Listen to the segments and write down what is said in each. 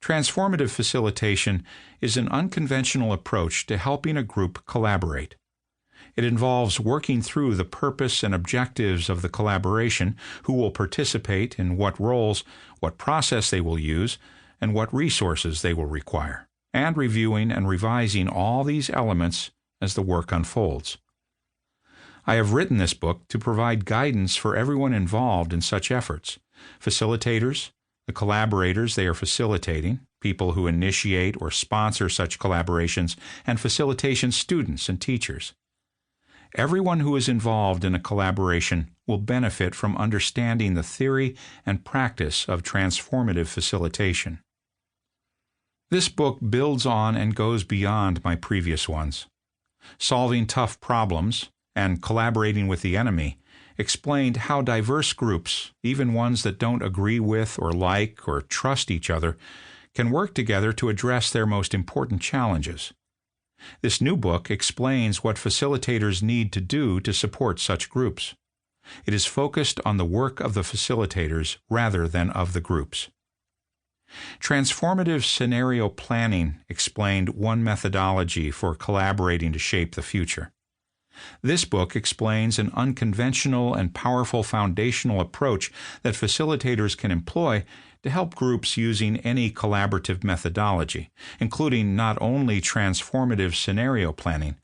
Transformative facilitation is an unconventional approach to helping a group collaborate. It involves working through the purpose and objectives of the collaboration, who will participate, in what roles, what process they will use, and what resources they will require, and reviewing and revising all these elements as the work unfolds. I have written this book to provide guidance for everyone involved in such efforts: facilitators, the collaborators they are facilitating, people who initiate or sponsor such collaborations, and facilitation students and teachers. Everyone who is involved in a collaboration will benefit from understanding the theory and practice of transformative facilitation. This book builds on and goes beyond my previous ones. Solving Tough Problems and Collaborating with the Enemy explained how diverse groups, even ones that don't agree with or like or trust each other, can work together to address their most important challenges. This new book explains what facilitators need to do to support such groups. It is focused on the work of the facilitators rather than of the groups. Transformative scenario planning explained one methodology for collaborating to shape the future. This book explains an unconventional and powerful foundational approach that facilitators can employ to help groups using any collaborative methodology, including not only transformative scenario planning,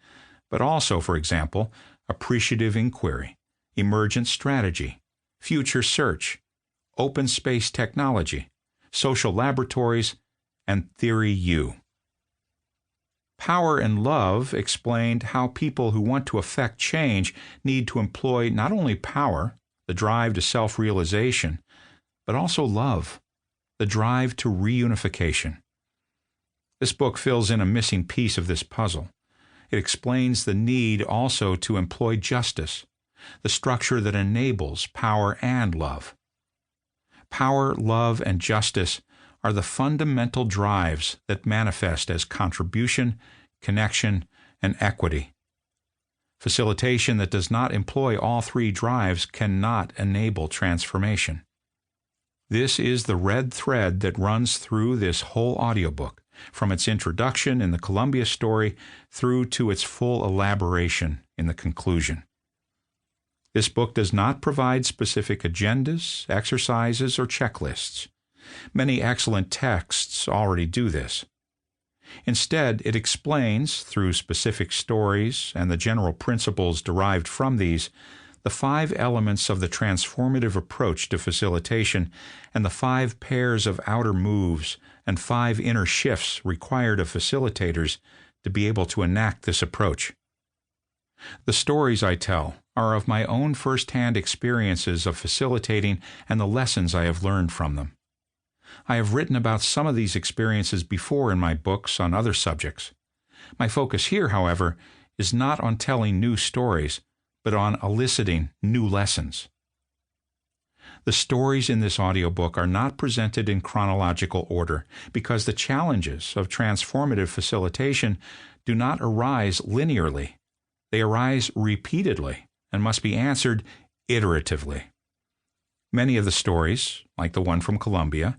but also, for example, appreciative inquiry, emergent strategy, future search, open space technology, social laboratories, and Theory U. Power and Love explained how people who want to affect change need to employ not only power, the drive to self-realization, but also love, the drive to reunification. This book fills in a missing piece of this puzzle. It explains the need also to employ justice, the structure that enables power and love. Power, love, and justice are the fundamental drives that manifest as contribution, connection, and equity. Facilitation that does not employ all three drives cannot enable transformation. This is the red thread that runs through this whole audiobook, from its introduction in the Columbia story through to its full elaboration in the conclusion. This book does not provide specific agendas, exercises, or checklists. Many excellent texts already do this. Instead, it explains, through specific stories and the general principles derived from these, the 5 elements of the transformative approach to facilitation and the 5 pairs of outer moves and 5 inner shifts required of facilitators to be able to enact this approach. The stories I tell are of my own first-hand experiences of facilitating and the lessons I have learned from them. I have written about some of these experiences before in my books on other subjects. My focus here, however, is not on telling new stories, but on eliciting new lessons. The stories in this audiobook are not presented in chronological order because the challenges of transformative facilitation do not arise linearly. They arise repeatedly and must be answered iteratively. Many of the stories, like the one from Columbia,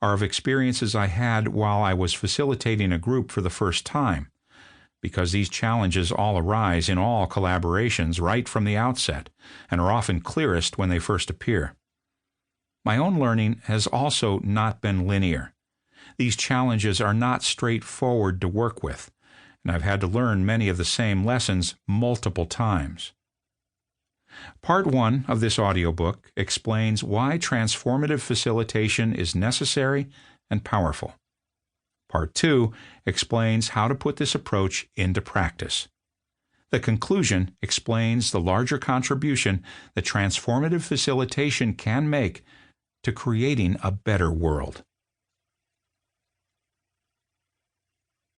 are of experiences I had while I was facilitating a group for the first time, because these challenges all arise in all collaborations right from the outset and are often clearest when they first appear. My own learning has also not been linear. These challenges are not straightforward to work with, and I've had to learn many of the same lessons multiple times. Part 1 of this audiobook explains why transformative facilitation is necessary and powerful. Part 2 explains how to put this approach into practice. The conclusion explains the larger contribution that transformative facilitation can make to creating a better world.